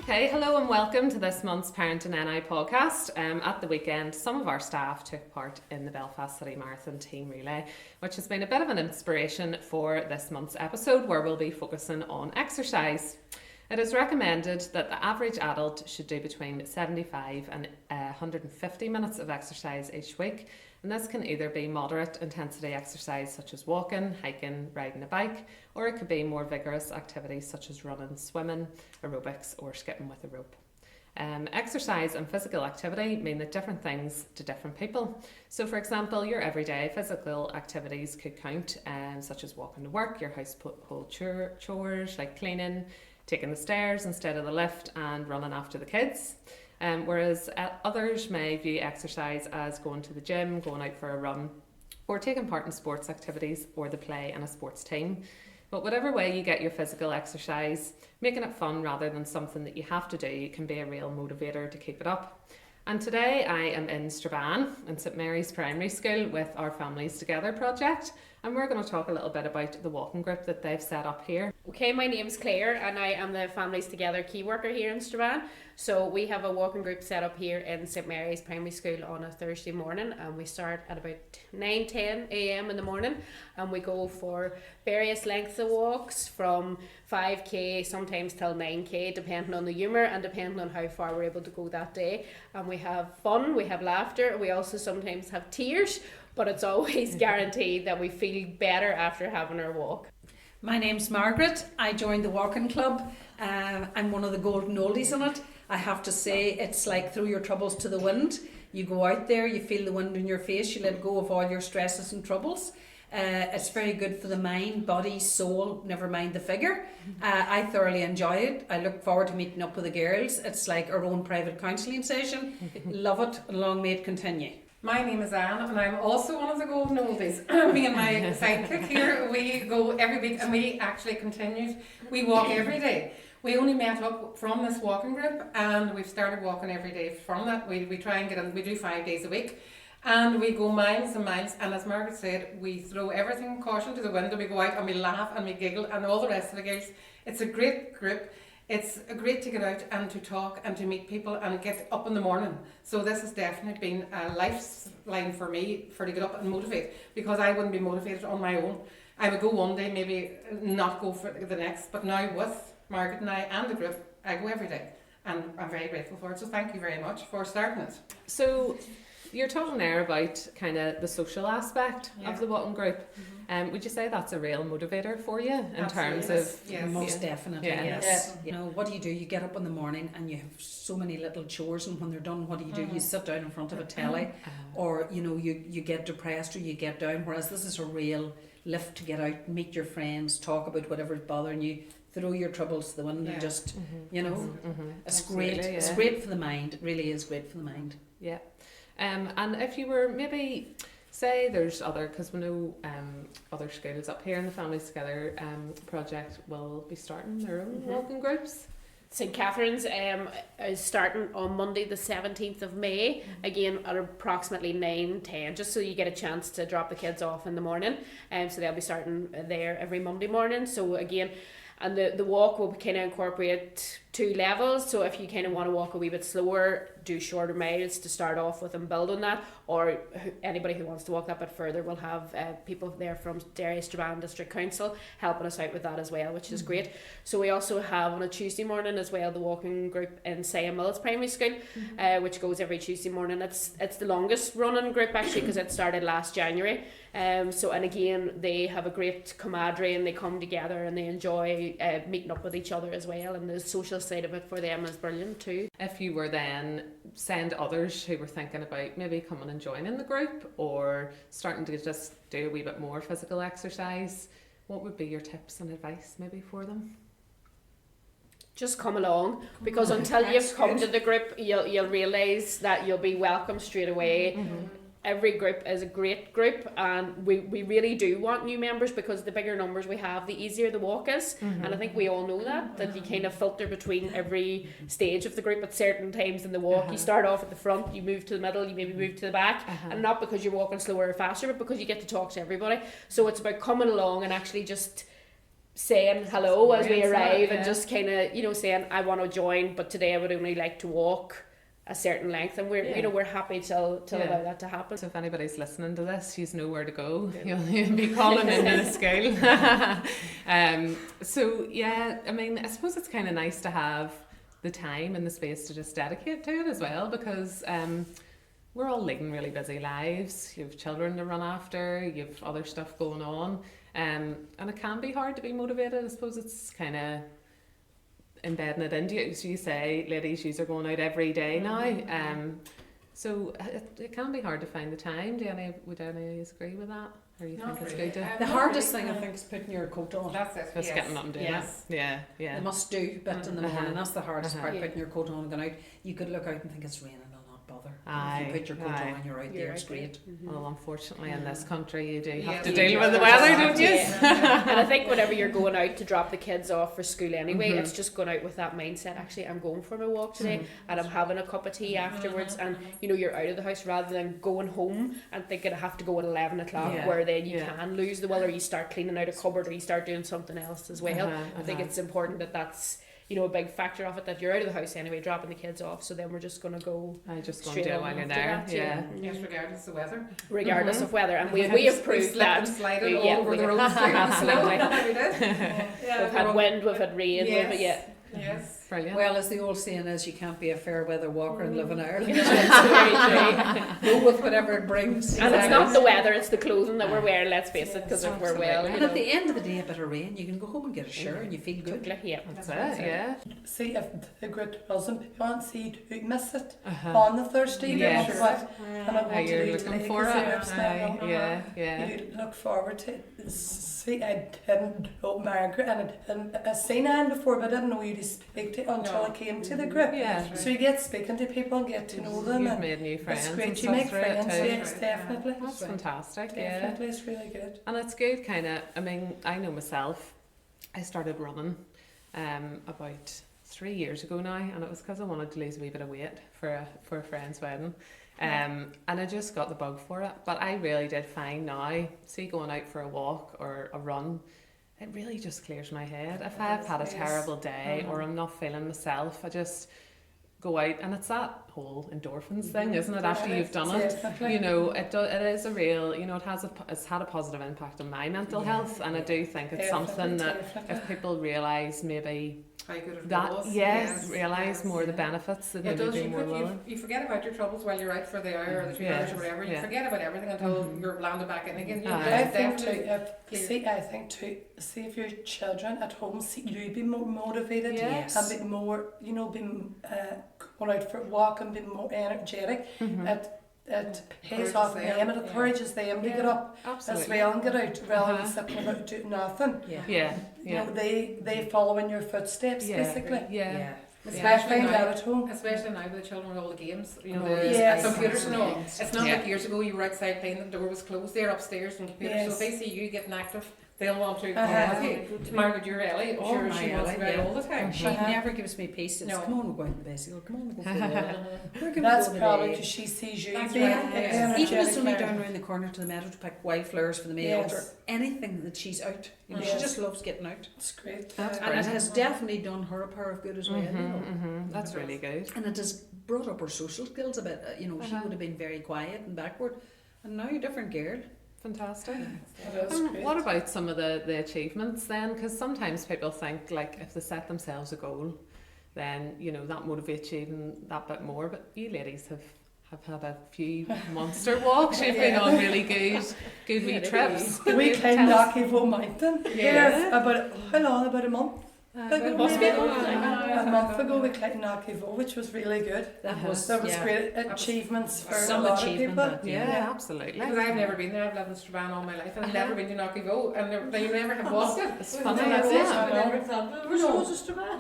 Okay, hello and welcome to this month's Parent and NI podcast. At the weekend, some of our staff took part in the Belfast City Marathon team relay, which has been a bit of an inspiration for this month's episode, where we'll be focusing on exercise. It is recommended that the average adult should do between 75 and 150 minutes of exercise each week, and this can either be moderate intensity exercise such as walking, hiking, riding a bike, or it could be more vigorous activities such as running, swimming, aerobics or skipping with a rope. Exercise and physical activity mean that different things to different people. So for example, your everyday physical activities could count, such as walking to work, your household chores like cleaning, taking the stairs instead of the lift and running after the kids. Whereas others may view exercise as going to the gym, going out for a run, or taking part in sports activities or the play in a sports team. But whatever way you get your physical exercise, making it fun rather than something that you have to do can be a real motivator to keep it up. And today I am in Strabane in St Mary's Primary School with our Families Together project, and we're going to talk a little bit about the walking group that they've set up here. Okay, my name's Claire and I am the Families Together key worker here in Strabane. So we have a walking group set up here in St Mary's Primary School on a Thursday morning, and we start at about 9-10 a.m. in the morning, and we go for various lengths of walks from 5k sometimes till 9k, depending on the humour and depending on how far we're able to go that day. And we have fun, we have laughter, we also sometimes have tears, but it's always guaranteed that we feel better after having our walk. My name's Margaret. I joined the walking club. I'm one of the golden oldies in it. I have to say, it's like throw your troubles to the wind. You go out there, you feel the wind in your face, you let go of all your stresses and troubles. It's very good for the mind, body, soul, never mind the figure. I thoroughly enjoy it. I look forward to meeting up with the girls. It's like our own private counselling session. Love it, and long may it continue. My name is Anne and I'm also one of the golden oldies. Me and my sidekick here, we go every week and we actually continued. We walk every day. We only met up from this walking group and we've started walking every day from that. We try and get in, we do 5 days a week and we go miles and miles, and as Margaret said, we throw everything, caution to the wind, and we go out and we laugh and we giggle and all the rest of the girls. It's a great group. It's great to get out and to talk and to meet people and get up in the morning. So this has definitely been a lifeline for me to get up and motivate, because I wouldn't be motivated on my own. I would go one day, maybe not go for the next, but now with Margaret and I and the group, I go every day and I'm very grateful for it. So thank you very much for starting it. So you're talking there about kind of the social aspect of the walking group. Would you say that's a real motivator for you in terms of... Yes. Most definitely, Yeah. yes. You know, what do? You get up in the morning and you have so many little chores, and when they're done, what do? You sit down in front of a telly, or you know, you get depressed or you get down, whereas this is a real lift to get out, meet your friends, talk about whatever's bothering you, throw your troubles to the wind and just, you know, it's great. Absolutely, It's great for the mind. It really is great for the mind. Yeah. And if you were maybe... Say there's other, because we know other schools up here in the Families Together project will be starting their own walking groups. St Catherine's is starting on Monday the 17th of May, again at approximately 9-10, just so you get a chance to drop the kids off in the morning. So they'll be starting there every Monday morning. So again, and the walk will kind of incorporate 2 levels. So if you kind of want to walk a wee bit slower, do shorter miles to start off with and build on that, or anybody who wants to walk that bit further will have people there from Derry Strabane District Council helping us out with that as well, which is great. So we also have on a Tuesday morning as well the walking group in Saya Mills Primary School, which goes every Tuesday morning. It's the longest running group actually, because it started last January. So, and again, they have a great camaraderie and they come together and they enjoy meeting up with each other as well, and the social side of it for them is brilliant too. If you were then send others who were thinking about maybe coming and joining the group or starting to just do a wee bit more physical exercise, what would be your tips and advice maybe for them? Just come along, because until you've come to the group, you'll realise that you'll be welcome straight away. Every group is a great group, and we really do want new members, because the bigger numbers we have, the easier the walk is. And I think we all know that you kind of filter between every stage of the group at certain times in the walk. You start off at the front, you move to the middle, you maybe move to the back, and not because you're walking slower or faster, but because you get to talk to everybody. So it's about coming along and actually just saying hello as we Right, arrive, yeah. and just kind of, you know, saying I want to join, but today I would only like to walk a certain length, and we're Yeah. you know, we're happy to Yeah. allow that to happen. So if anybody's listening to this, you know where to go. You'll be calling into the school. So yeah, I mean, I suppose it's kind of nice to have the time and the space to just dedicate to it as well, because we're all leading really busy lives. You have children to run after, you have other stuff going on, and it can be hard to be motivated. I suppose it's kind of embedding it into you. So you say, ladies, you are going out every day now. So it can be hard to find the time. Would any of you agree with that? Or you Not think it's really. good to The hardest thing I think is putting your coat on. That's it. just yes. getting up and doing Yes. it? Yeah. The must do bit in the morning. That's the hardest part, Yeah. putting your coat on and going out. You could look out and think it's raining, I'll not bother. Aye, If you put your coat aye. on and you're out You're there, it's out there. great. Well, unfortunately, in this country, you do Yeah, have to we deal do. with the We weather, just don't have you? Yeah. And I think whenever you're going out to drop the kids off for school anyway, Mhm. it's just going out with that mindset, actually I'm going for my walk today, and I'm having a cup of tea afterwards, and you know, you're out of the house rather than going home and thinking I have to go at 11 o'clock, Yeah. where then you Yeah. can lose the will, or you start cleaning out a cupboard, or you start doing something else as well. I think it's important that that's, you know, a big factor of it, that you're out of the house anyway, dropping the kids off, so then we're just going to go I just go and straight do it on while you're after there. that, Yeah. Yes, regardless of the weather. regardless Mhm. of weather, and we We have proved slipped that. and slided We- all yeah, over we the have. roads too. Absolutely. We did. Yeah, We've had wind, we've had rain, Yes. we've, yeah. Yes. Brilliant. Well, as the old saying is, you can't be a fair weather walker and live in Ireland. Very true. Go with whatever it brings. And it's not the weather, it's the clothing that we're wearing, let's face it, because if we're well, you And know. at the end of the day, a bit of rain, you can go home and get a shower and you feel good. Totally, yeah. That's it, yeah. See if the group doesn't want to see who miss it Uh-huh. on the Thursday. Yes. That's what and I Are want you to do looking today, for 'cause it? they're upset. Yeah. You look forward to it. See, I didn't know Margaret, and I've seen Anne before, but I didn't know you to speak to until No. I came to the group. Yeah. So you get speaking to people and get to know them, You've and made new friends. it's and great. You stuff make through it friends, too. yes, definitely. That's fantastic, yeah. Definitely, it's really good. And it's good, kind of. I mean, I know myself. I started running about 3 years ago now, and it was because I wanted to lose a wee bit of weight for a friend's wedding. And I just got the bug for it. But I really did find now, see, going out for a walk or a run, it really just clears my head. If I've had a Yes. terrible day or I'm not feeling myself, I just go out, and it's that whole endorphins thing, isn't it? After you've done it, Definitely. you know, it is a real, you know, it's had a positive impact on my mental health, and I do think it's something that if people realise maybe How good it that, was. yes, realise more the yeah. benefits, that It maybe does. be You, more willing. you forget about your troubles while you're out for the hour or the 2 Yes. hours or whatever. You Yeah. forget about everything until Mhm. you're landed back in again. You Aye. I just think definitely too, I think too, see if your children at home see you be more motivated Yes. and be more, you know, be going out for a walk and be more energetic. Mhm. It pays Encourages off them, them, it yeah. encourages them to Yeah. get up Absolutely. as well and get out rather Uh-huh. than sitting about doing nothing. Yeah. Yeah, You yeah, know, they follow in your footsteps Yeah. basically. yeah. I especially find that now, at home. especially now with the children with all the games, you know, Oh, the yes. computers and all. Yes. It's not Yeah. like years ago you were outside playing, the door was closed, they're upstairs and computers. Yes. So if they see you getting active, they'll want to Uh-huh. come with you. Margaret, you're Ellie, Oh, sure my she wants to Ellie, go out yeah. all the time. She Uh-huh. never gives me peace. It's No. come on, we'll go out in the bicycle. Come on, we'll go for a walk. Where can That's we go probably today? because she sees you That's being right, an yes. Even if it's energetic only man. down around the corner to the meadow to pick wildflowers for the meal Yes. or anything that she's out. You know, Yes. She just loves getting out. It's great. That's And it brilliant. has definitely done her a power of good as well. You know. That's really good. And it has brought up her social skills a bit. You know, she Uh-huh. would have been very quiet and backward. And now you're a different girl. Fantastic. It is And great. what about some of the achievements then? Because sometimes people think, like, if they set themselves a goal, then, you know, that motivates you even that bit more. But you ladies have had a few monster walks. You've been on really good wee Yeah, trips. We Tell climbed us- Knockyville Mountain. Yeah. How long? About a month. Must be a A month ago we climbed Knockyville, which was really good. That was, That was yeah. great achievements for Some a lot achievement of people. that- Yeah, absolutely. Because I've never been there, I've lived in Strabane all my life, and I've never been to Knockyville, and they never have walked it. It's funny, Yeah, that's it's it. fun.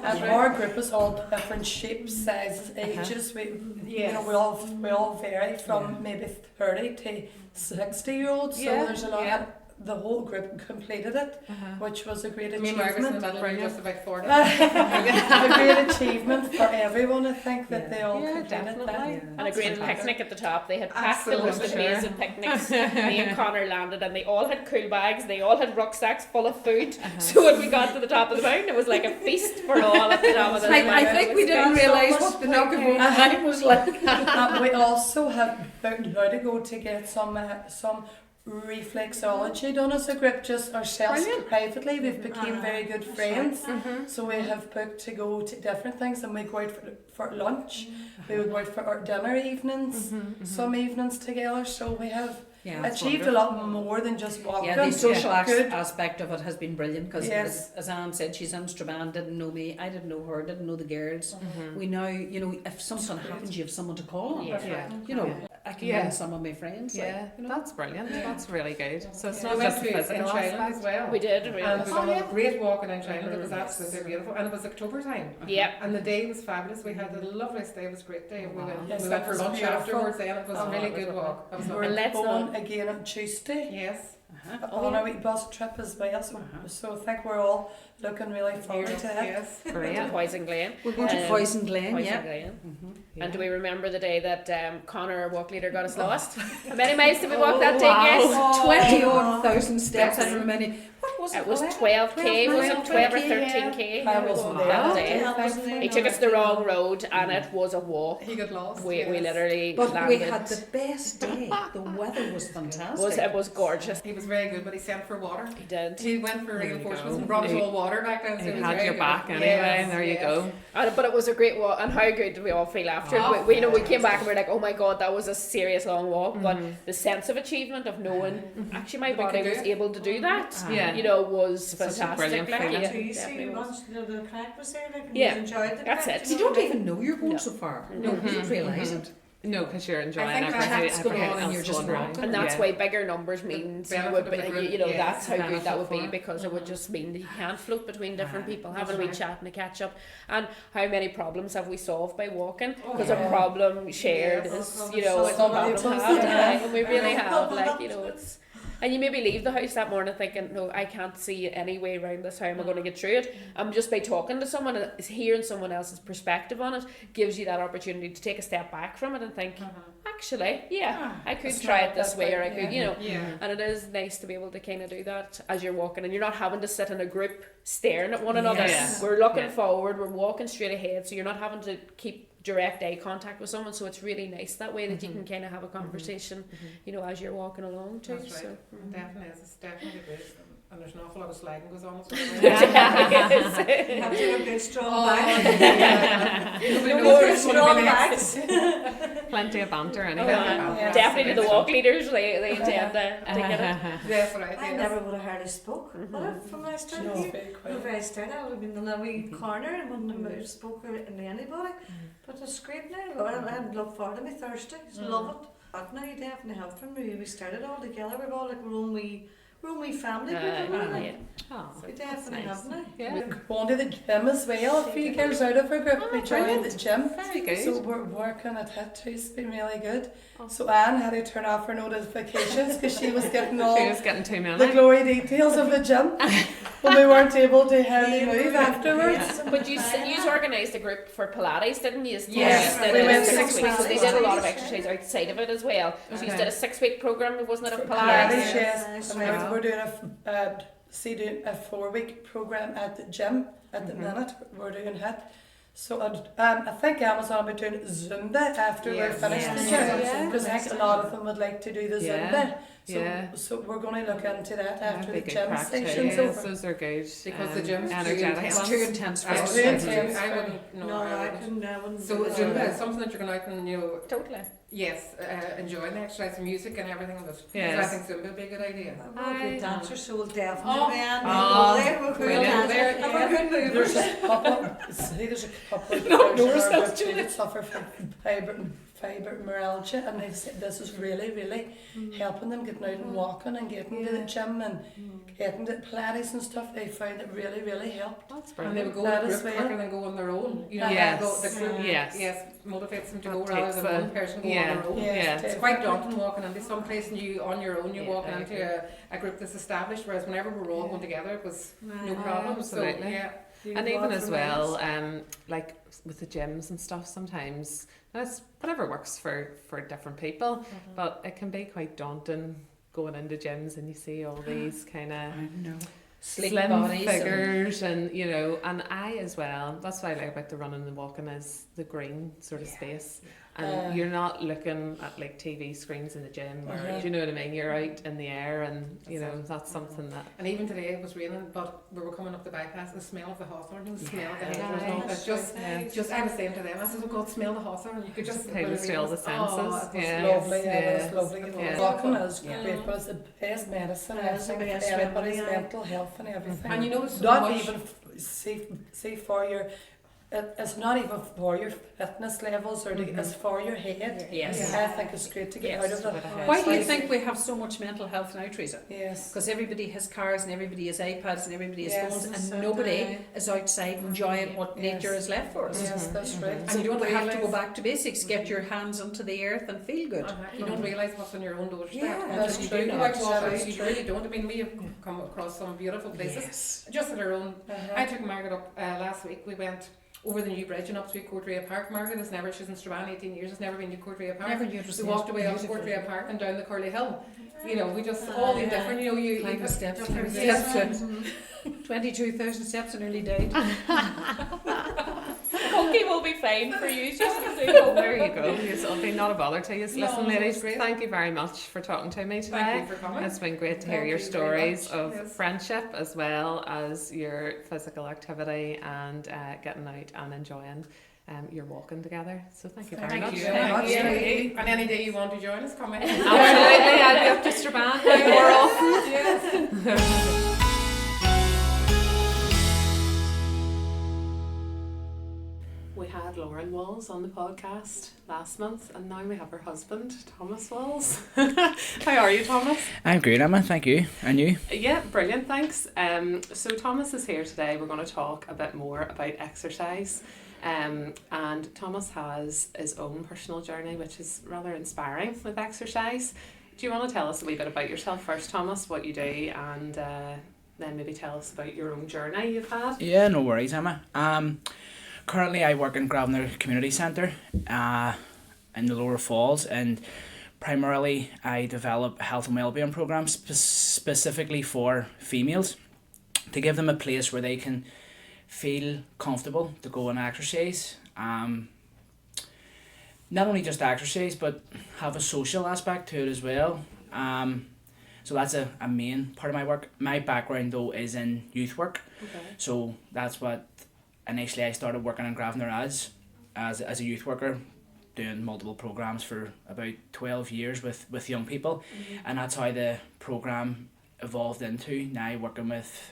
And our group is all different shapes, sizes, ages. You know, we all vary from maybe 30 to 60-year-olds. So Yeah, there's a lot yeah. of the whole group completed it, which was a great Me and Margaret's in the achievement. middle, we're just about 40. A great achievement for everyone, I think, that they all Yeah, completed definitely. that. And a great Fantastic. picnic at the top. They had packed the most Absolutely. amazing picnics. Me and Connor landed and they all had cool bags. They all had rucksacks full of food. So when we got to the top of the mountain, it was like a feast for all at the top of the mountain. I think we didn't realise what the knock of time was like. And we also have booked now to go to get some reflexology done as a group, just ourselves Brilliant. privately. We've become very good friends, so we have booked to go to different things, and we go out for lunch. We would go out for our dinner evenings, some evenings together. So we have achieved a lot more than just walking. Yeah, the social Good. aspect of it has been brilliant because, Yes. as Anne said, she's in Strabane, didn't know me, I didn't know her, didn't know the girls. We now, you know, if something happens, you have someone to call on. Yeah. You know, I can ring some of my friends. Yeah, like, you know. that's brilliant. That's really good. So it's We not went just to the physical Inspirational aspect. as well. We did. And Really. we done a great walking in China. It was absolutely beautiful, and it was October time. Yeah. And the day was fabulous. We had a lovely stay. It was a great day. We went, Yes, we that went for was lunch beautiful. afterwards. Then it was a really good walk. It was We're lovely. let's going again on Tuesday Yes. on a wee bus trip as well. So I think we're all looking really forward to that. Yes. Brilliant. Poison Glen. We're going to Poison Glen, Poison yeah. Glen. Yeah. And do we remember the day that Connor, our walk leader, got us lost? How many miles did we walk that day, wow. guys? 20-odd thousand steps, I remember. What was it? It was 11? 12k, was it 12 or 12K, 13k? I wasn't there. That day. He took us the wrong road and it was a walk. He got lost. We yes. literally But landed. we had the best day. The weather was fantastic. It was gorgeous. He was very good, but he sent for water. He did. He went for There you reinforcements go. and brought us He- all water back then. So You it was had very your good. back anyway, Yes, and there you yes. go. But it was a great walk, and how good did we all feel after it? Oh, We you know, we came back and we were like, oh my god, that was a serious long walk. But Mm-hmm. the sense of achievement of knowing actually my We could body do was it. able to do that, Yeah. you know, was It's such a fantastic. brilliant Like, feeling. yeah, Too easy definitely was. once the crack was there, like, and Yeah, you enjoyed the that's crack, it. You don't even know you're going No. so far. No. You don't realise it. No, because you're enjoying I think everything. that's going everything on and else you're just going right. walking. And that's Yeah. why bigger numbers means you benefit would of the be, group, you know, yes. that's how good Benefit that would be for it. because it would just mean that you can't float between different people, That's having a wee right. chat and a catch up. And how many problems have we solved by walking? Because yeah. a problem shared Yes. is, you know, it's a Some problem people half the say time. that. And we really have, like, you know, it's. And you maybe leave the house that morning thinking, no, I can't see any way around this. How am I going to get through it? And just by talking to someone and hearing someone else's perspective on it gives you that opportunity to take a step back from it and think, actually, yeah, I could It's try not it this that way, or bad, I could, yeah. you know. Yeah. And it is nice to be able to kind of do that as you're walking, and you're not having to sit in a group staring at one another. Yes. We're looking Yeah. forward, we're walking straight ahead, so you're not having to keep direct eye contact with someone. So it's really nice that way that you can kind of have a conversation, you know, as you're walking along too. That's right. So It definitely is. It's definitely great. And there's an awful lot of slagging goes on. You have to have a good strong back. Nobody No knows more who's gonna strong be next. backs. Plenty of banter anyway. Yeah. Definitely the walk leaders, they tend to get it. That's right. I yes. never would have heard her spoke. Would I, from when I started No, here? very When quick. I started, I would have been in a wee corner and wouldn't have spoke to anybody. But it's great now, Lord, and I look forward to me Thursday. Just love it. But now you definitely have from we started all together. We're all like our own wee family group. Yeah. Yeah. Oh, We definitely nice. have now. yeah. Going to the gym as well. A few girls out of our group, we joined the gym. Very good. So we're working at it too. It's been really good. Oh. So Anne had to turn off her notifications because she was getting all She was getting too the many. glory details of the gym, but we weren't able to hardly move afterwards. But you organised a group for Pilates, didn't you? Yes, Did we it went 6 6 weeks. So they weeks. did a lot of exercise outside of it as well. So you Okay. did a 6-week program, wasn't it, of Pilates, Pilates? yes. And Wow. we're doing doing a 4-week program at the gym at the minute. We're doing it. So I think Amazon will be doing Zumba after we're Yes. finished the Yes. gym because I think a lot of them would like to do the Yeah. Zumba. So, Yeah. so we're going to look into that after That'd the be gym good crack too. session's Yes, over. those are good. Because the gym's too energetic. intense. It's too intense for I us. Too wouldn't, intense. I wouldn't, No, no, I wouldn't. wouldn't. So Zumba is something that you're going out and, you know, Totally. yes, enjoy the exercise, the music and everything of it. Yes. So I think Zumba would be a good idea. I'm a good dancer, so we'll definitely Oh. be on. Oh, We're good brilliant. dancers. And we're good There's movers. a couple. See, there's a couple of No, girls in our yourself, group too that suffer from fibromyalgia, and they've said this is really, really helping them getting out and walking and getting to the gym and getting to Pilates and stuff. They found it really, really helped. That's And they brilliant. would go That in a as group well. quicker than go on their own. You know, Yes. the group Yes. motivates them to That go rather takes than the- one person going yeah. on their own. Yeah. It's quite daunting walking into some place and you on your own, you're Yeah, walking I into a group that's established, whereas whenever we were all going together it was no problem. So Absolutely. yeah. And even as well, like with the gyms and stuff, sometimes that's whatever works for different people, but it can be quite daunting going into gyms and you see all these kind of Sleek slim bodies figures and you know, and I as well, that's what I like about the running and the walking is the green sort of space. And you're not looking at like TV screens in the gym, or do you know what I mean? You're out in the air, and you know that's something that. And even today it was raining, but we were coming up the bypass. The smell of the hawthorn, the smell of the Yeah. hedgerows, Nice. it's just. I was saying to them, I said, "Oh God, smell the hawthorn." You could just Appeals to all the senses. Oh, it was Yeah. Lovely, yeah, Yes. it's lovely. Yeah. Walking is Yeah. great, but it's the best medicine, I Yeah, it's the think, best for anybody's remedy, yeah. mental health and everything. And you notice Not much- even see for your. It's not even for your fitness levels, or it's for your head. Yes. I think it's great to get out of it. Why do you think we have so much mental health now, Teresa? Yes. Because everybody has cars and everybody has iPads and everybody has Yes, phones, so and nobody is outside enjoying what Yes. nature has left for us. Yes, that's right. And you don't have to go realise- back to basics. Get your hands onto the earth and feel good. You don't realise what's on your own doorstep. Yeah, until that's you true. do go out That's walking. You true. really don't. I mean, we have come across some beautiful places Yes. just at our own. I Uh-huh. took Margaret up last week. We went over the new bridge and up through Courtria Park. Margaret has never, she's in Strabane 18 years, has never been to Courtria Park. Never knew it was We there. walked away up Beautiful. Courtria Park and down the Curly Hill. You know, we just, all the different, you know, you Climb the steps, different climb the steps. steps. 22,000 steps and nearly died. Cookie will be fine for you. There you go. It'll be not a bother to you. Listen, No, ladies, it's great. thank you very much for talking to me today. Thank you for coming. It's been great to hear Thank your you very stories much. of Yes. friendship as well as your physical activity and getting out and enjoying your walking together. So thank you very Thank much. you. Thank much. you. Thank you. And any day you want to join us, come in. Absolutely, I'll be up to Strabane now more often. Yes. We had Lauren Walls on the podcast last month, and now we have her husband, Thomas Walls. How are you, Thomas? I'm great, Emma. Thank you. And you? Yeah, brilliant, thanks. So Thomas is here today. We're going to talk a bit more about exercise. And Thomas has his own personal journey, which is rather inspiring with exercise. Do you want to tell us a wee bit about yourself first, Thomas, what you do, and then maybe tell us about your own journey you've had? Yeah, no worries, Emma. Currently, I work in Grosvenor Community Centre in the Lower Falls, and primarily I develop health and wellbeing programs specifically for females to give them a place where they can feel comfortable to go and exercise. Not only just exercise, but have a social aspect to it as well. So that's a main part of my work. My background though is in youth work, so that's what initially I started working in Grosvenor as a youth worker, doing multiple programs for about 12 years with young people, and that's how the program evolved into now working with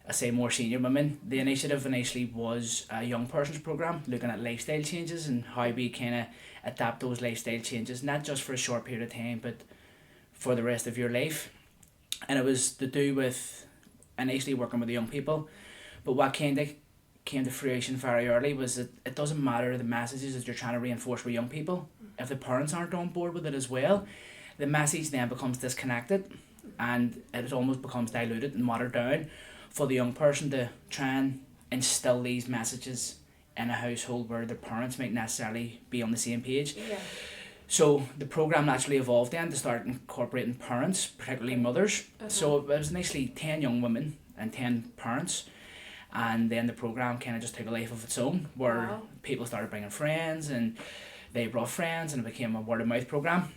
I say more senior women. The initiative initially was a young person's program looking at lifestyle changes and how we kind of adapt those lifestyle changes, not just for a short period of time but for the rest of your life. And it was to do with initially working with the young people, but what kind of came to fruition very early was that it doesn't matter the messages that you're trying to reinforce with young people. If the parents aren't on board with it as well, the message then becomes disconnected and it almost becomes diluted and watered down for the young person to try and instill these messages in a household where their parents might necessarily be on the same page. So the program naturally evolved then to start incorporating parents, particularly mothers. So it was initially 10 young women and 10 parents, and then the program kind of just took a life of its own where people started bringing friends and they brought friends and it became a word of mouth program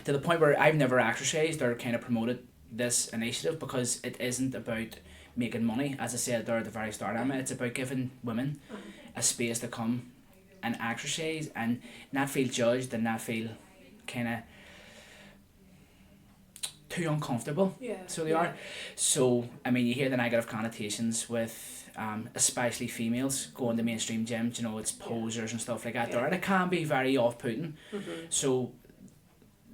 to the point where I've never exercised or kind of promoted this initiative because it isn't about making money. As I said there at the very start, Emma, it's about giving women a space to come and exercise and not feel judged and not feel kind of too uncomfortable. Yeah. So they are. So, I mean, you hear the negative connotations with especially females going to mainstream gyms, you know, it's posers and stuff like that there, and it can be very off-putting. So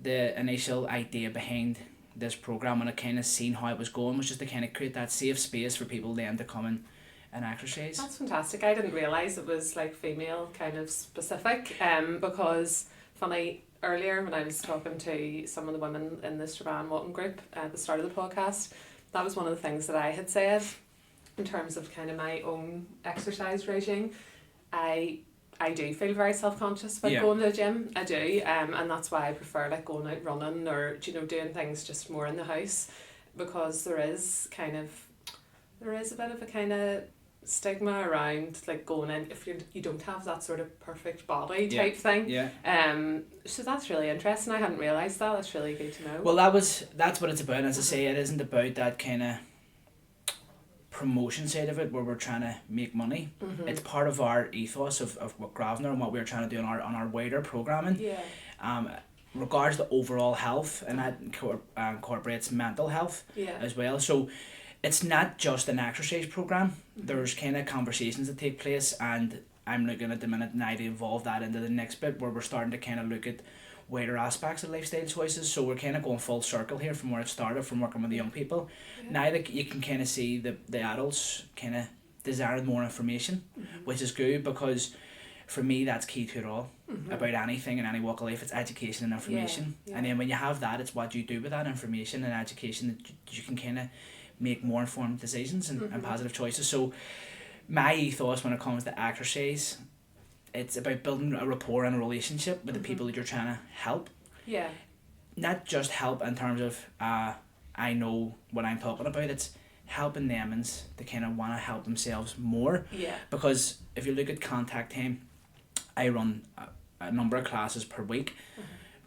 the initial idea behind this programme, and I kind of seen how it was going, was just to kind of create that safe space for people then to come in and exercise. That's fantastic. I didn't realise it was like female kind of specific, because funny, earlier when I was talking to some of the women in the Strabane walking group at the start of the podcast, that was one of the things that I had said in terms of kind of my own exercise regime. I do feel very self-conscious about going to the gym. I do, and that's why I prefer like going out running or, you know, doing things just more in the house, because there is a bit of a kind of stigma around like going in if you don't have that sort of perfect body type thing. So that's really interesting. I hadn't realised that. That's really good to know. Well, that's what it's about. As I say, it isn't about that kind of promotion side of it where we're trying to make money. It's part of our ethos of what Grosvenor and what we're trying to do on our wider programming. Regards to overall health, and that incorporates mental health as well. So it's not just an exercise program. There's kind of conversations that take place, and I'm looking at the minute now to evolve that into the next bit where we're starting to kind of look at wider aspects of lifestyle choices. So we're kind of going full circle here from where it started, from working with the young people. Now that you can kind of see the adults kind of desiring more information, which is good, because for me that's key to it all. About anything in any walk of life, it's education and information. And then when you have that, it's what you do with that information and education that you can kind of make more informed decisions and positive choices. So my ethos when it comes to exercise, it's about building a rapport and a relationship with the people that you're trying to help. Not just help in terms of I know what I'm talking about, it's helping them and they kind of want to help themselves more. Because if you look at contact time, I run a number of classes per week,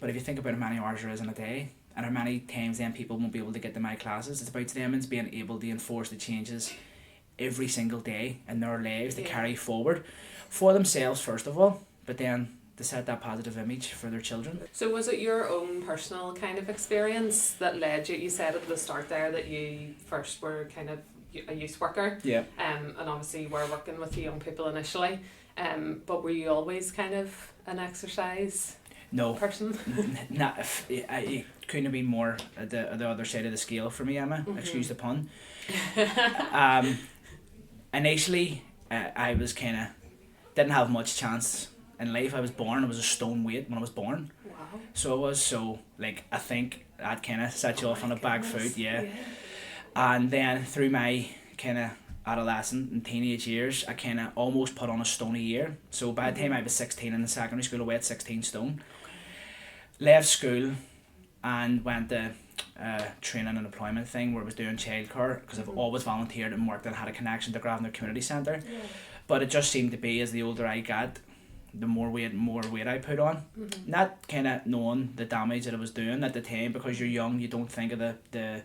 but if you think about how many hours there is in a day and how many times then people won't be able to get to my classes, it's about them and being able to enforce the changes every single day in their lives to carry forward for themselves first of all, but then to set that positive image for their children. So was it your own personal kind of experience that led you said at the start there that you first were kind of a youth worker, and obviously you were working with the young people initially, but were you always kind of an exercise person? Not I couldn't have been more at the other side of the scale for me, Emma. Excuse the pun. Initially, I was kind of didn't have much chance in life. I was a stone weight when I was born. Wow. So I was I think that kind of set you off on a back foot, And then through my kind of adolescent and teenage years, I kind of almost put on a stone a year. So by the time I was 16 in the secondary school, I weighed 16 stone. Left school and went to training and employment thing where I was doing childcare, because I've always volunteered and worked and had a connection to Grosvenor Community Centre. But it just seemed to be as the older I got, the more weight I put on. Not kind of knowing the damage that I was doing at the time, because you're young, you don't think of the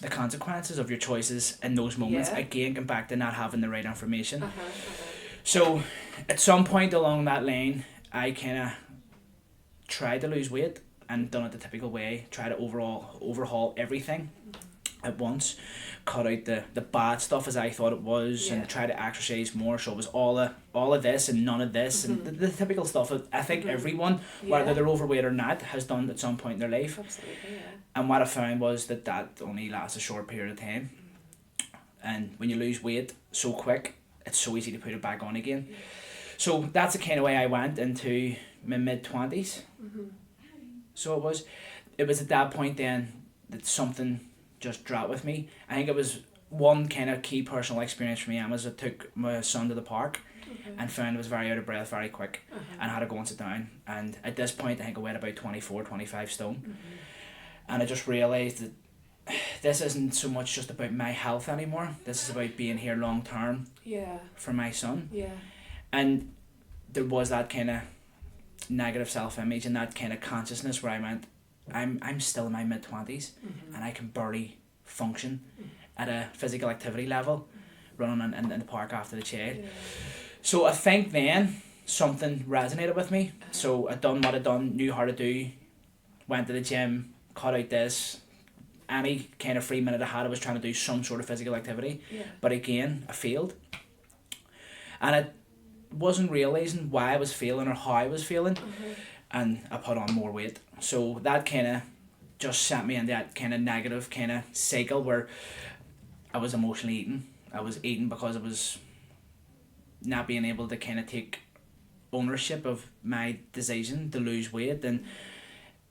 consequences of your choices in those moments. Again, come back to not having the right information. So at some point along that line, I kind of tried to lose weight and done it the typical way, try to overhaul everything at once, cut out the bad stuff as I thought it was, and try to exercise more. So it was all of this and none of this, and the typical stuff that I think everyone, whether they're overweight or not, has done at some point in their life. Absolutely, And what I found was that only lasts a short period of time, and when you lose weight so quick, it's so easy to put it back on again. So that's the kind of way I went into my mid-20s. So it was at that point then that something just dropped with me. I think it was one kind of key personal experience for me, Emma, was I took my son to the park and found I was very out of breath very quick and had to go and sit down. And at this point, I think I weighed about 24, 25 stone. And I just realised that this isn't so much just about my health anymore. This is about being here long term for my son. And there was that kind of negative self-image and that kind of consciousness where I went, I'm still in my mid-20s and I can barely function at a physical activity level running in the park after the child. So I think then something resonated with me. So I done what I done, knew how to do, went to the gym, cut out this. Any kind of free minute I had, I was trying to do some sort of physical activity. Yeah. But again, I failed. And I wasn't realising why I was failing or how I was feeling. And I put on more weight. So that kind of just sent me in that kind of negative kind of cycle where I was emotionally eating. I was eating because I was not being able to kind of take ownership of my decision to lose weight, and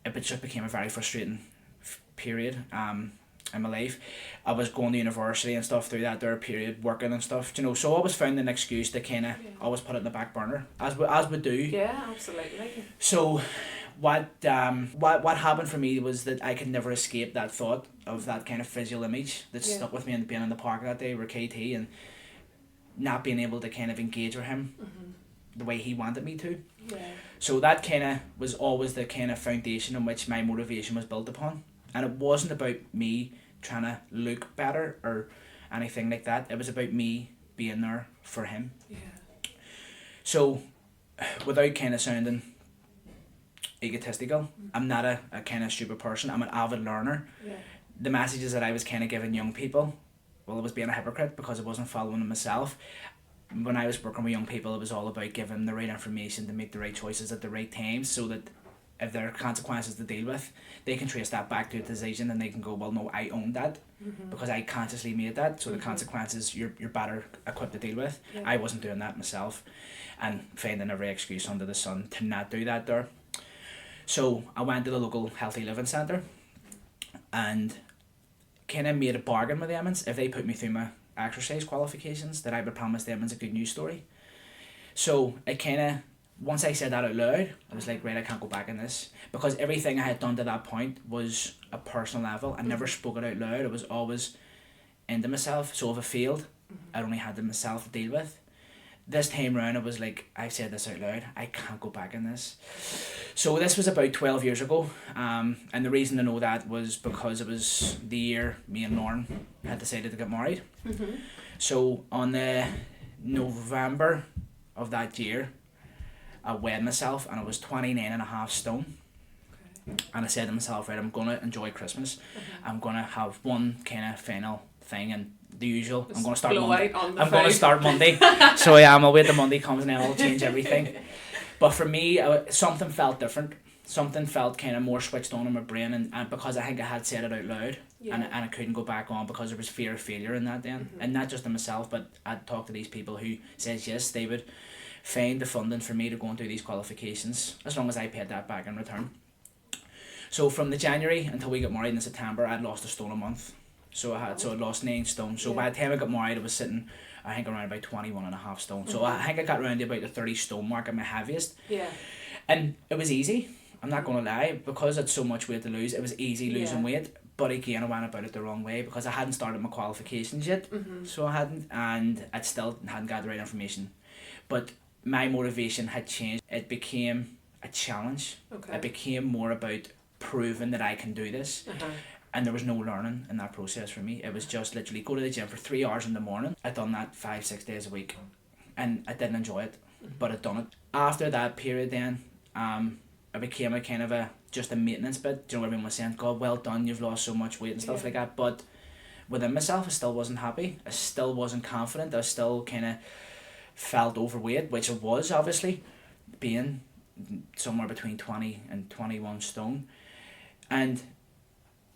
it just became a very frustrating period in my life. I was going to university and stuff through that there period, working and stuff, you know, so I always found an excuse to kind of always put it in the back burner, as we do. Yeah, absolutely. So what happened for me was that I could never escape that thought of that kind of visual image that stuck with me, and being in the park that day with KT and not being able to kind of engage with him the way he wanted me to. Yeah. So that kind of was always the kind of foundation on which my motivation was built upon. And it wasn't about me trying to look better or anything like that. It was about me being there for him. Yeah. So without kind of sounding egotistical, I'm not a kind of stupid person. I'm an avid learner. Yeah. The messages that I was kind of giving young people, well, I was being a hypocrite because I wasn't following them myself. When I was working with young people, it was all about giving them the right information to make the right choices at the right times, so that if there are consequences to deal with, they can trace that back to a decision and they can go, well, no, I own that because I consciously made that, so the consequences you're better equipped to deal with. Yeah. I wasn't doing that myself, and finding every excuse under the sun to not do that there. So I went to the local healthy living centre and kind of made a bargain with them, if they put me through my exercise qualifications, that I would promise them a good news story. So it kind of, once I said that out loud, I was like, right, I can't go back in this, because everything I had done to that point was a personal level. I never spoke it out loud. It was always into myself. So if I failed, I only had to myself to deal with. This time round, it was like, I've said this out loud, I can't go back in this. So this was about 12 years ago, and the reason to know that was because it was the year me and Lauren had decided to get married. So on the November of that year, I weighed myself and I was 29.5 stone. And I said to myself, right, I'm going to enjoy Christmas. I'm going to have one kind of final thing, and the usual, I'm going to start Monday. I'm going to start Monday. So yeah, I'll wait till Monday comes and then I'll change everything. But for me, something felt different. Something felt kind of more switched on in my brain, and because I think I had said it out loud, and I couldn't go back on because there was fear of failure in that then. And not just in myself, but I'd talk to these people who says yes, they would find the funding for me to go and do these qualifications as long as I paid that back in return. So from the January until we got married in September, I'd lost a stone a month. So I'd lost 9 stone. So by the time I got married, I was sitting, I think, around about 21.5 stone. So I think I got around to about the 30 stone mark at my heaviest. Yeah. And it was easy. I'm not going to lie, because it's so much weight to lose, it was easy losing weight. But again, I went about it the wrong way because I hadn't started my qualifications yet. So I hadn't, and I still hadn't got the right information. But my motivation had changed. It became a challenge. It became more about proving that I can do this. And there was no learning in that process for me. It was just literally go to the gym for 3 hours in the morning. I'd done that 5-6 days a week, and I didn't enjoy it, but I'd done it. After that period then, I became a kind of just a maintenance bit. Do you know what everyone was saying? God, well done, you've lost so much weight and stuff like that. But within myself, I still wasn't happy. I still wasn't confident. I still kind of felt overweight, which it was, obviously, being somewhere between 20 and 21 stone. And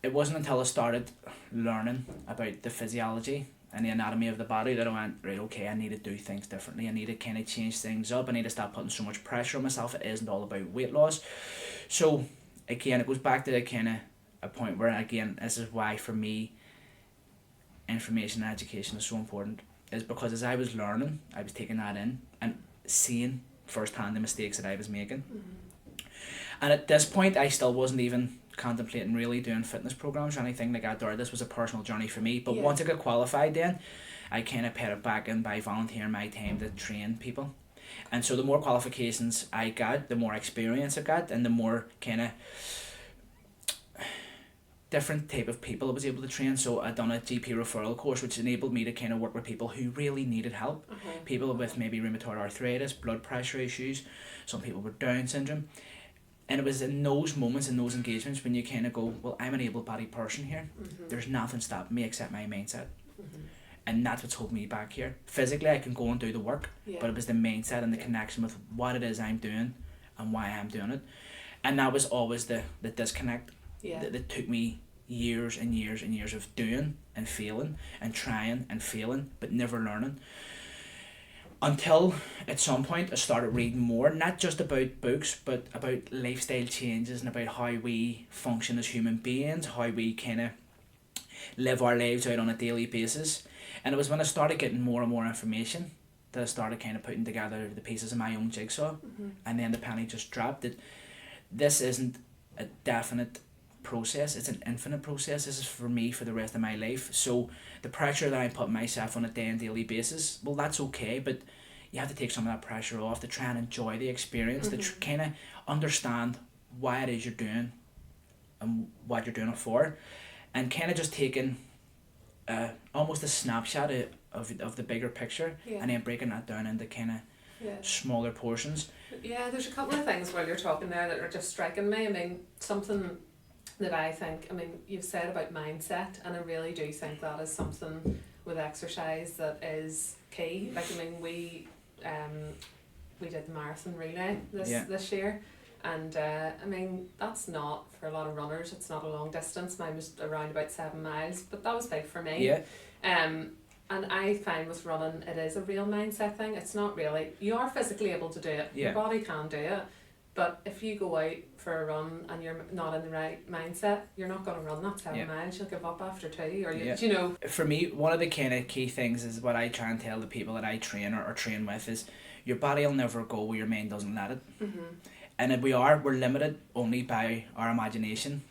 it wasn't until I started learning about the physiology and the anatomy of the body that I went, right, okay, I need to do things differently. I need to kind of change things up. I need to stop putting so much pressure on myself. It isn't all about weight loss. So again, it goes back to the kind of a point where, again, this is why for me information and education is so important, is because as I was learning, I was taking that in and seeing firsthand the mistakes that I was making. And at this point, I still wasn't even contemplating really doing fitness programs or anything like that. This was a personal journey for me. But once I got qualified then, I kind of paid it back in by volunteering my time to train people. And so the more qualifications I got, the more experience I got, and the more kind of different type of people I was able to train. So I'd done a GP referral course, which enabled me to kind of work with people who really needed help. People with maybe rheumatoid arthritis, blood pressure issues, some people with Down syndrome. And it was in those moments, in those engagements, when you kind of go, well, I'm an able-bodied person here. There's nothing stopping me except my mindset. And that's what's holding me back here. Physically, I can go and do the work, but it was the mindset and the connection with what it is I'm doing and why I'm doing it. And that was always the disconnect that took me years and years and years of doing and failing and trying and failing, but never learning. Until at some point I started reading more, not just about books, but about lifestyle changes and about how we function as human beings, how we kind of live our lives out on a daily basis. And it was when I started getting more and more information that I started kind of putting together the pieces of my own jigsaw. And then the penny just dropped that this isn't a definite process, it's an infinite process. This is for me for the rest of my life. So the pressure that I put myself on a day and daily basis, well, that's okay, but you have to take some of that pressure off to try and enjoy the experience, to kind of understand why it is you're doing and what you're doing it for, and kind of just taking almost a snapshot of the bigger picture, and then breaking that down into kind of smaller portions. Yeah, there's a couple of things while you're talking there that are just striking me. I mean, something that I think, I mean, you've said about mindset, and I really do think that is something with exercise that is key. Like, I mean, we did the marathon relay this year, and I mean, that's not for a lot of runners, it's not a long distance. Mine was around about 7 miles, but that was big for me. And I find with running, it is a real mindset thing. It's not really, you are physically able to do it, your body can do it, but if you go out for a run and you're not in the right mindset, you're not going to run that 7 miles. You'll give up after 2, or you know. For me, one of the kind of key things is what I try and tell the people that I train or train with is your body will never go where your mind doesn't let it. And if we're limited only by our imagination.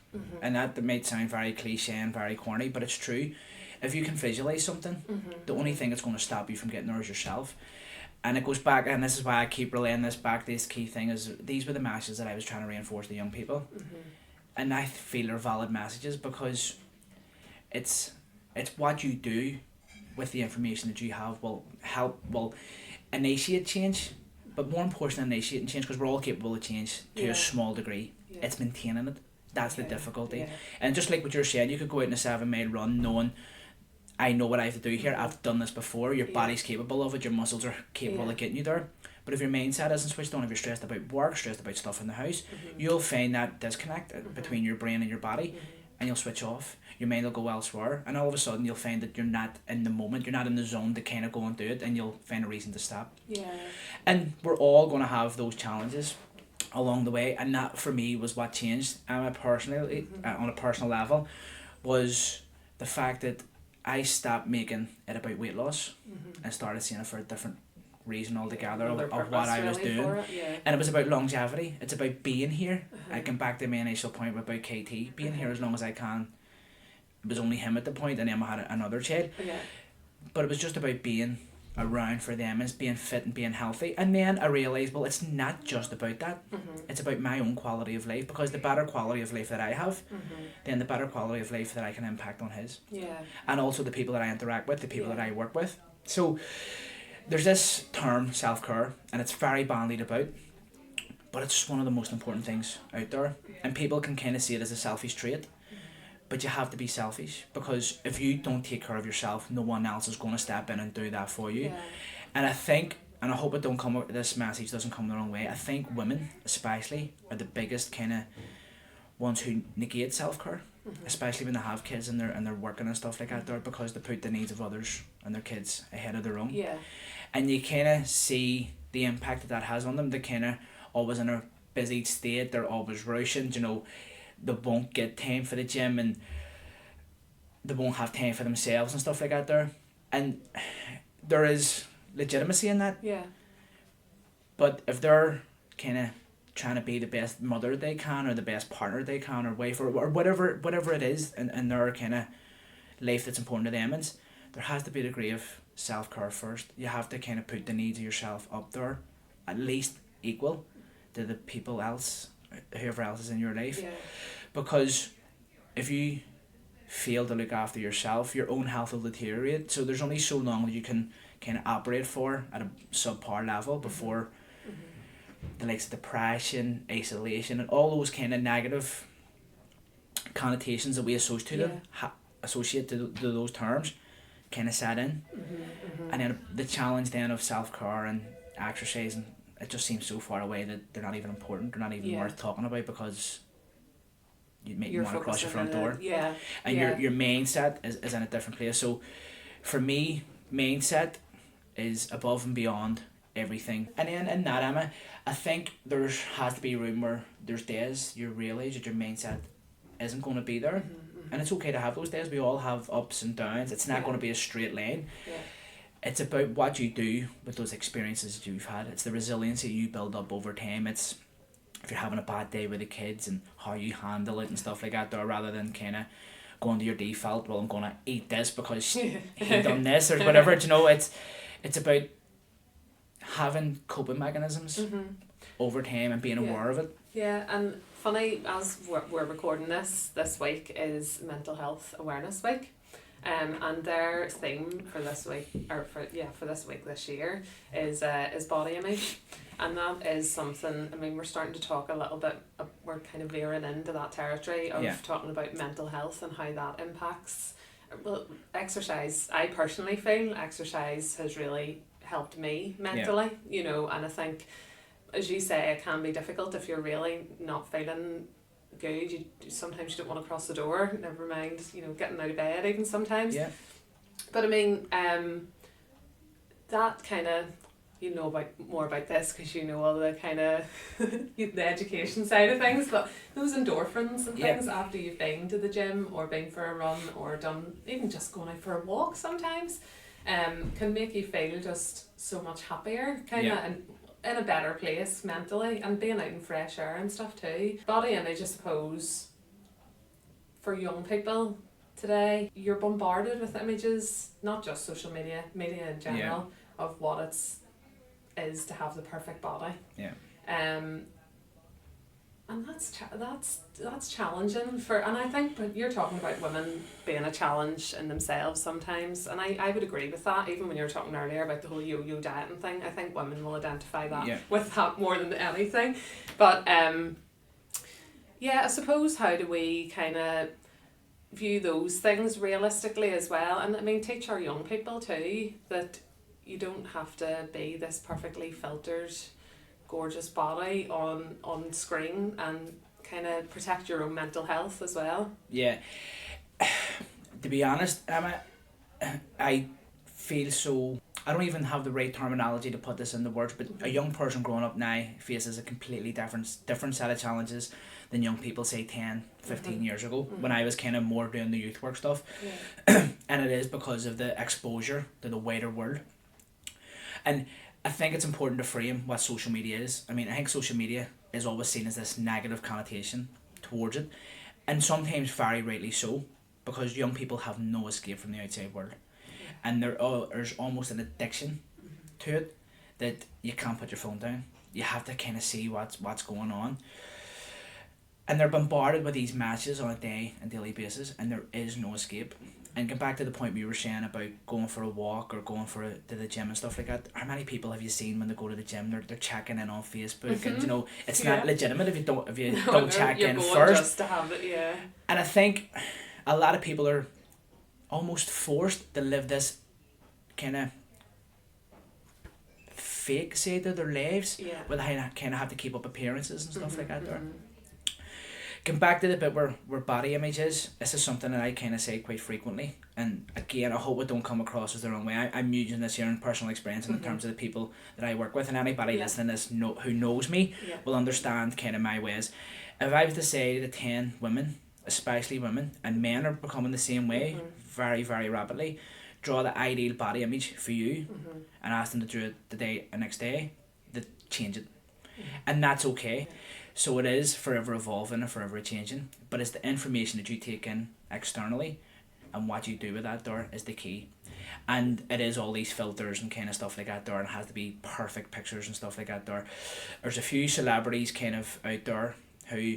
And that might sound very cliche and very corny, but it's true. If you can visualize something, the only thing that's going to stop you from getting there is yourself. And it goes back, and this is why I keep relaying this back, this key thing is, these were the messages that I was trying to reinforce to young people. And I feel they're valid messages, because it's what you do with the information that you have will initiate change, but more important than initiating change, because we're all capable of change to a small degree. It's maintaining it. That's the difficulty. And just like what you're saying, you could go out in a 7 mile run knowing, I know what I have to do here, I've done this before, your body's capable of it, your muscles are capable of getting you there. But if your mindset isn't switched on, if you're stressed about work, stressed about stuff in the house, you'll find that disconnect between your brain and your body, and you'll switch off. Your mind will go elsewhere, and all of a sudden you'll find that you're not in the moment, you're not in the zone to kind of go and do it, and you'll find a reason to stop. And we're all going to have those challenges along the way, and that for me was what changed on a personal level, was the fact that I stopped making it about weight loss and started seeing it for a different reason altogether of what I was doing. And it was about longevity. It's about being here. I come back to my initial point about KT, being here as long as I can. It was only him at the point, and then I had another child. But it was just about being around for them, as being fit and being healthy. And then I realised, well, it's not just about that. It's about my own quality of life, because the better quality of life that I have, then the better quality of life that I can impact on his. And also the people that I interact with, the people that I work with. So there's this term, self-care, and it's very bandied about, but it's just one of the most important things out there. And people can kind of see it as a selfish trait. But you have to be selfish, because if you don't take care of yourself, no one else is going to step in and do that for you. And I think, and I hope this message doesn't come the wrong way, I think women especially are the biggest kind of ones who negate self-care, especially when they have kids and they're working and stuff like that there, because they put the needs of others and their kids ahead of their own. And you kind of see the impact that has on them. They're kind of always in a busy state, they're always rushing, you know. They won't get time for the gym, and they won't have time for themselves and stuff like that there. And there is legitimacy in that. But if they're kind of trying to be the best mother they can, or the best partner they can, or wife, or whatever it is in their kind of life that's important to them, there has to be a degree of self-care first. You have to kind of put the needs of yourself up there, at least equal to the people else, whoever else is in your life. Because if you fail to look after yourself, your own health will deteriorate. So there's only so long that you can kind of operate for at a subpar level before the likes of depression, isolation, and all those kind of negative connotations that we associate to those terms kind of set in. And then the challenge then of self-care and exercising, it just seems so far away that they're not even important, they're not even worth talking about, because you make you want to cross your front door. And your mindset is in a different place. So for me, mindset is above and beyond everything. And then in that, Emma, I think there has to be room where there's days you realise that your mindset isn't going to be there. And it's okay to have those days. We all have ups and downs. It's not going to be a straight line. It's about what you do with those experiences that you've had. It's the resiliency you build up over time. It's if you're having a bad day with the kids and how you handle it and stuff like that, rather than kind of going to your default, well, I'm going to eat this because he done this or whatever. You know, it's about having coping mechanisms over time and being aware of it. Yeah, and funny, as we're recording this week is Mental Health Awareness Week. And their theme for this week, for this week this year is body image, and that is something. I mean, we're starting to talk a little bit. We're kind of veering into that territory of talking about mental health and how that impacts. Well, exercise. I personally feel exercise has really helped me mentally. You know, and I think, as you say, it can be difficult if you're really not feeling good. You sometimes you don't want to cross the door, never mind, you know, getting out of bed even sometimes. But I mean, that kind of, you know about more about this because you know all the kind of the education side of things, but those endorphins and things after you've been to the gym or been for a run or done even just going out for a walk sometimes can make you feel just so much happier kind of and in a better place mentally, and being out in fresh air and stuff too. Body image, I suppose, for young people today, you're bombarded with images, not just social media in general, of what it is to have the perfect body. And that's challenging and I think, but you're talking about women being a challenge in themselves sometimes, and I would agree with that. Even when you were talking earlier about the whole yo-yo dieting thing, I think women will identify that with that more than anything. But I suppose, how do we kind of view those things realistically as well? And I mean, teach our young people too that you don't have to be this perfectly filtered gorgeous body on screen, and kind of protect your own mental health as well. To be honest, Emma, I feel so, I don't even have the right terminology to put this into words, but a young person growing up now faces a completely different set of challenges than young people say 10, 15 years ago, when I was kind of more doing the youth work stuff. And it is because of the exposure to the wider world. And I think it's important to frame what social media is. I mean, I think social media is always seen as this negative connotation towards it, and sometimes very rightly so, because young people have no escape from the outside world, and there's almost an addiction to it, that you can't put your phone down. You have to kind of see what's going on, and they're bombarded with these matches on a daily basis, and there is no escape. And get back to the point we were saying about going for a walk or going to the gym and stuff like that. How many people have you seen when they go to the gym? They're checking in on Facebook, and you know it's not legitimate if you don't check in first. Just to have it, And I think a lot of people are almost forced to live this kind of fake side of their lives, where they kind of have to keep up appearances and stuff like that. Getting back to the bit where body image is, this is something that I kind of say quite frequently, and again, I hope it don't come across as the wrong way. I'm using this here in personal experience and in terms of the people that I work with, and anybody listening to this who knows me will understand kind of my ways. If I was to say to 10 women, especially women, and men are becoming the same way very, very rapidly, draw the ideal body image for you and ask them to do it the next day, they change it. And that's okay. So it is forever evolving and forever changing, but it's the information that you take in externally and what you do with that is the key. And it is all these filters and kind of stuff like that and it has to be perfect pictures and stuff like that There's a few celebrities kind of out there who,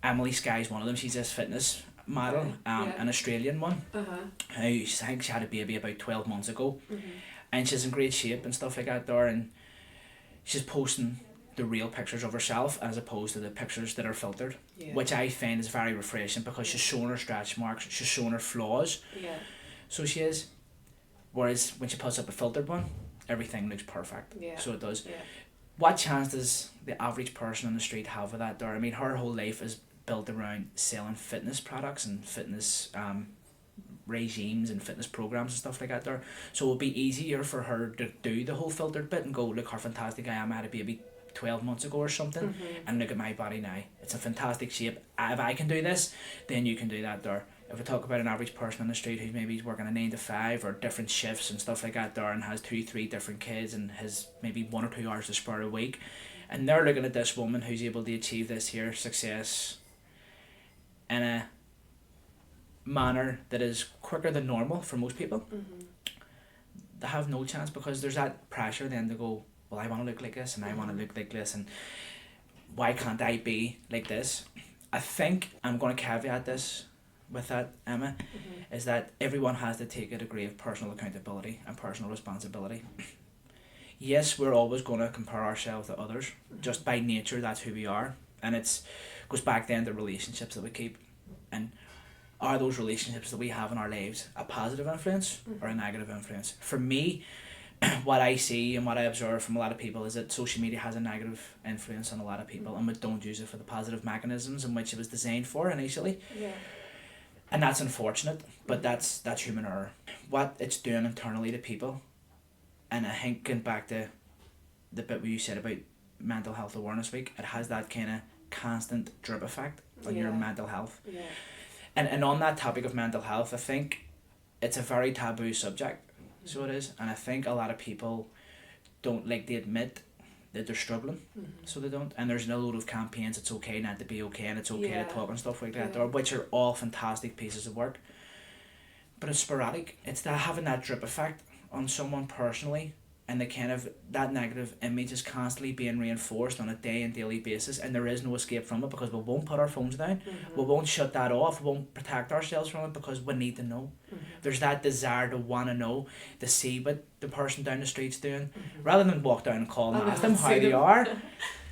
Emily Sky's one of them, she's this fitness model, an Australian one, who I think she had a baby about 12 months ago, and she's in great shape and stuff like that and she's posting the real pictures of herself as opposed to the pictures that are filtered, Yeah. which I find is very refreshing because she's showing her stretch marks, she's showing her flaws. Yeah. So she is. Whereas when she puts up a filtered one, everything looks perfect. Yeah. So it does. Yeah. What chance does the average person on the street have with that there? I mean, her whole life is built around selling fitness products and fitness regimes and fitness programs and stuff like that there. So it would be easier for her to do the whole filtered bit and go, look how fantastic I am. I had a baby 12 months ago or something, and look at my body now. It's a fantastic shape. If I can do this, then you can do that there. If we talk about an average person on the street who's maybe working a 9 to 5 or different shifts and stuff like that there, and has 2-3 different kids and has maybe 1 or 2 hours to spare a week, and they're looking at this woman who's able to achieve this here success in a manner that is quicker than normal for most people, they have no chance, because there's that pressure then to go, well, I want to look like this and I want to look like this, and why can't I be like this? I think I'm going to caveat this with that, Emma, is that everyone has to take a degree of personal accountability and personal responsibility. Yes, we're always going to compare ourselves to others. Just by nature, that's who we are. And it goes back then to relationships that we keep. And are those relationships that we have in our lives a positive influence or a negative influence? For me, what I see and what I observe from a lot of people is that social media has a negative influence on a lot of people, and we don't use it for the positive mechanisms in which it was designed for initially. Yeah. And that's unfortunate, but that's human error. What it's doing internally to people, and I think going back to the bit where you said about Mental Health Awareness Week, it has that kind of constant drip effect on your mental health. Yeah. And on that topic of mental health, I think it's a very taboo subject, so it is, and I think a lot of people don't like to admit that they're struggling, so they don't. And there's a load of campaigns, it's okay not to be okay, and it's okay to talk and stuff like that, which are all fantastic pieces of work. But it's sporadic. It's that having that drip effect on someone personally, and the kind of that negative image is constantly being reinforced on a day and daily basis, and there is no escape from it, because we won't put our phones down, we won't shut that off, we won't protect ourselves from it, because we need to know. There's that desire to want to know, to see what the person down the street's doing, rather than walk down and call and ask them how they are.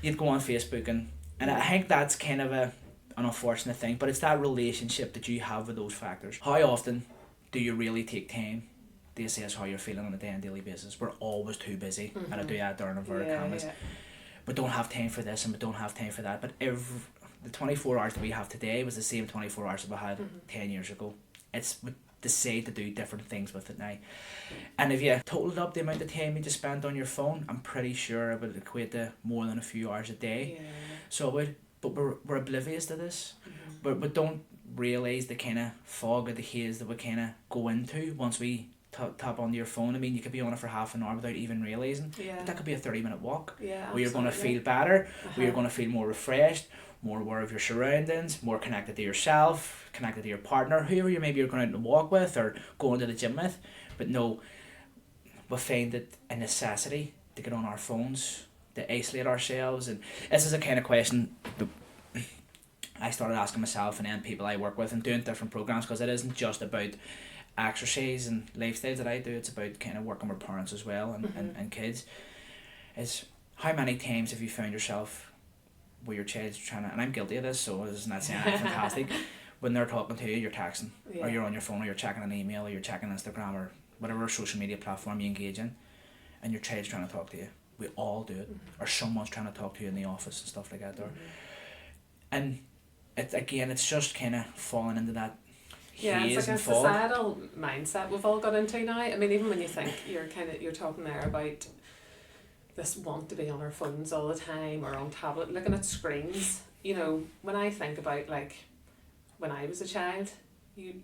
You'd go on Facebook, and I think that's kind of an unfortunate thing, but it's that relationship that you have with those factors. How often do you really take time to assess how you're feeling on a day and daily basis? We're always too busy, and I do that during inverted commas. We don't have time for this and we don't have time for that, but the 24 hours that we have today was the same 24 hours that we had 10 years ago. It's we decide to do different things with it now, and if you totaled up the amount of time you just spent on your phone, I'm pretty sure it would equate to more than a few hours a day. So it would, but we're oblivious to this, but we don't realise the kind of fog or the haze that we kind of go into once we tap onto your phone. I mean, you could be on it for half an hour without even realising. But that could be a 30-minute walk. Where you're going to feel better, where you're going to feel more refreshed, more aware of your surroundings, more connected to yourself, connected to your partner, whoever you're going out to walk with or going to the gym with. But no, we find it a necessity to get on our phones, to isolate ourselves. And this is a kind of question that I started asking myself and then people I work with and doing different programs, because it isn't just about exercise and lifestyles that I do, it's about kind of working with parents as well and kids. Is how many times have you found yourself where your child's trying to, and I'm guilty of this, so it's not saying I'm fantastic, when they're talking to you, you're texting, or you're on your phone, or you're checking an email, or you're checking Instagram, or whatever social media platform you engage in, and your child's trying to talk to you. We all do it, or someone's trying to talk to you in the office and stuff like that there. And it's just kind of falling into that it's like a societal mindset we've all got into now. I mean, even when you think you're talking there about this want to be on our phones all the time or on tablet, looking at screens. You know, when I think about like when I was a child, you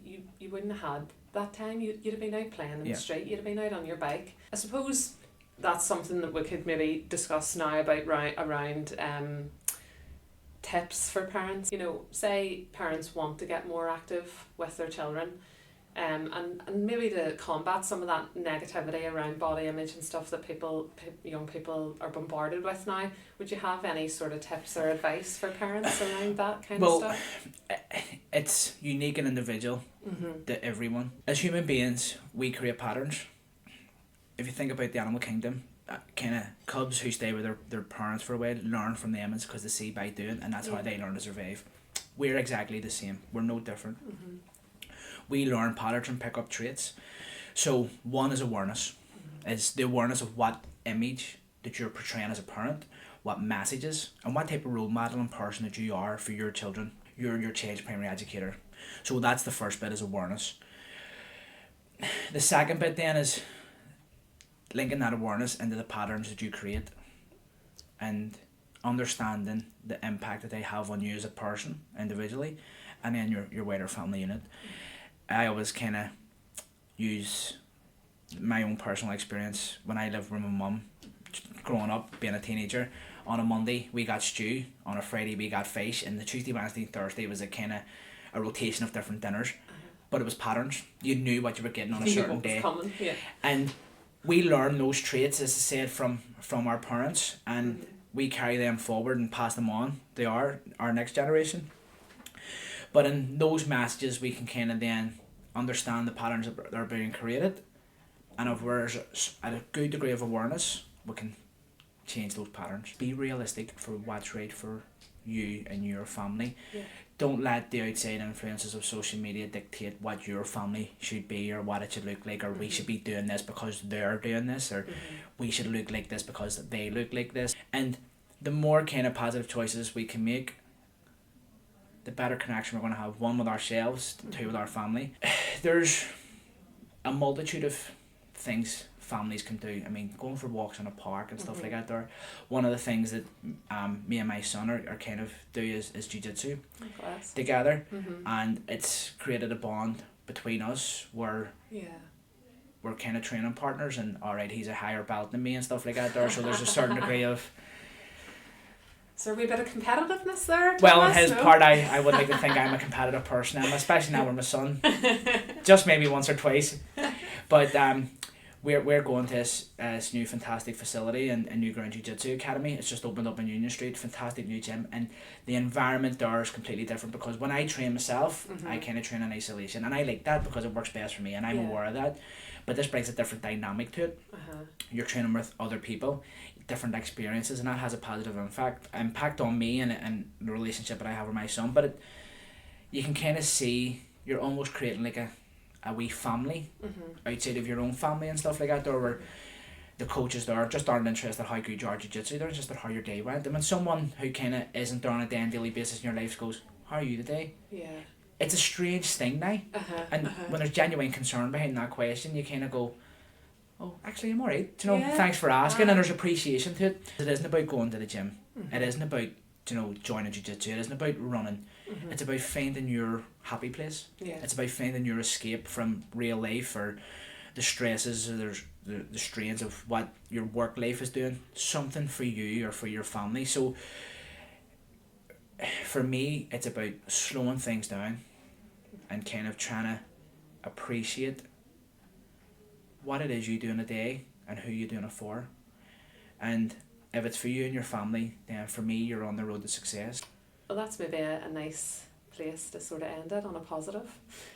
wouldn't have had that time. You'd have been out playing in the street. You'd have been out on your bike. I suppose that's something that we could maybe discuss now about around tips for parents. You know, say parents want to get more active with their children, and maybe to combat some of that negativity around body image and stuff that young people are bombarded with now. Would you have any sort of tips or advice for parents around that kind of stuff? It's unique and individual to everyone. As human beings, we create patterns. If you think about the animal kingdom, kind of cubs who stay with their parents for a while learn from them, is because they see by doing, and that's how they learn to survive. We're exactly the same. We're no different. We learn patterns and pick up traits. So one is awareness. It's the awareness of what image that you're portraying as a parent, what messages, and what type of role model and person that you are for your children. You're your child's primary educator. So that's the first bit, is awareness. The second bit then is linking that awareness into the patterns that you create and understanding the impact that they have on you as a person individually, and then your wider family unit. I always kind of use my own personal experience when I lived with my mum growing up, being a teenager. On a Monday we got stew, on a Friday we got fish, and the Tuesday, Wednesday, Thursday was a kind of a rotation of different dinners, but it was patterns. You knew what you were getting on a certain day. Coming, yeah. And we learn those traits, as I said, from our parents, and we carry them forward and pass them on to our next generation. But in those messages we can kind of then understand the patterns that are being created, and if we're at a good degree of awareness, we can change those patterns. Be realistic for what's right for you and your family. Don't let the outside influences of social media dictate what your family should be, or what it should look like, or we should be doing this because they're doing this, or we should look like this because they look like this. And the more kind of positive choices we can make, the better connection we're going to have, one with ourselves, two with our family. There's a multitude of things families can do. I mean, going for walks in a park and stuff like that. There, one of the things that me and my son are kind of do is jiu-jitsu together, and it's created a bond between us where we're kind of training partners, and alright, he's a higher belt than me and stuff like that there, so there's a certain degree of... Is there a wee bit of competitiveness there? Well, on his part, I would like to think I'm a competitive person, especially now with my son. Just maybe once or twice. But we're going to this new fantastic facility in New Ground Jiu-Jitsu Academy. It's just opened up in Union Street, fantastic new gym, and the environment there is completely different, because when I train myself, I kind of train in isolation, and I like that because it works best for me, and I'm aware of that. But this brings a different dynamic to it. You're training with other people, different experiences, and that has a positive impact on me and the relationship that I have with my son. But you can kind of see you're almost creating like a wee family outside of your own family and stuff like that, or where the coaches there just aren't interested how good you are jiu-jitsu, they're interested how your day went. And when someone who kind of isn't there on a day and daily basis in your life goes, how are you today? It's a strange thing now. And when there's genuine concern behind that question, you kind of go, oh, actually I'm alright, thanks for asking, and there's appreciation to it. It isn't about going to the gym, it isn't about joining jiu-jitsu, it isn't about running, it's about finding your happy place. It's about finding your escape from real life, or the stresses, or the strains of what your work life is doing, something for you or for your family. So for me, it's about slowing things down and kind of trying to appreciate what it is you do in a day and who you're doing it for. And if it's for you and your family, then for me, you're on the road to success. Well, that's maybe a nice place to sort of end it on a positive.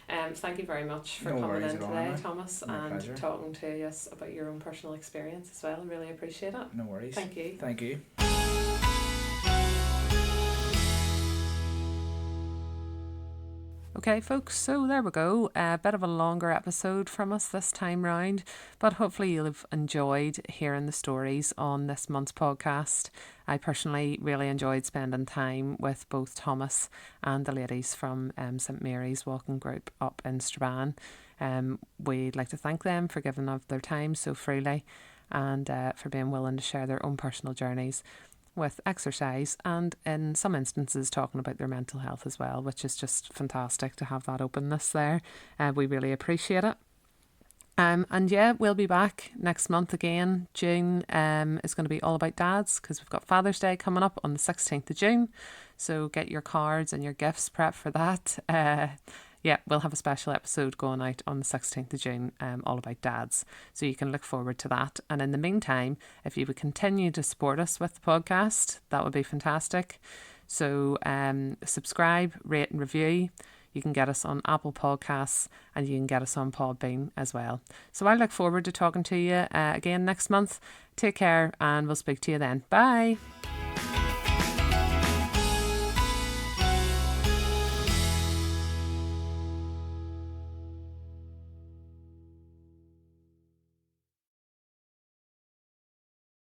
Thank you very much for coming in today, Thomas, and pleasure. talking to us about your own personal experience as well. I really appreciate it. No worries. Thank you. Thank you. Okay, folks, so there we go. A bit of a longer episode from us this time round, but hopefully you'll have enjoyed hearing the stories on this month's podcast. I personally really enjoyed spending time with both Thomas and the ladies from St Mary's Walking Group up in Strabane. We'd like to thank them for giving of their time so freely, and for being willing to share their own personal journeys with exercise, and in some instances talking about their mental health as well, which is just fantastic to have that openness there. We really appreciate it. And yeah, we'll be back next month again. June is going to be all about dads, because we've got Father's Day coming up on the 16th of June. So get your cards and your gifts prepped for that. Yeah, we'll have a special episode going out on the 16th of June, all about dads. So you can look forward to that. And in the meantime, if you would continue to support us with the podcast, that would be fantastic. So subscribe, rate and review. You can get us on Apple Podcasts and you can get us on Podbean as well. So I look forward to talking to you again next month. Take care and we'll speak to you then. Bye.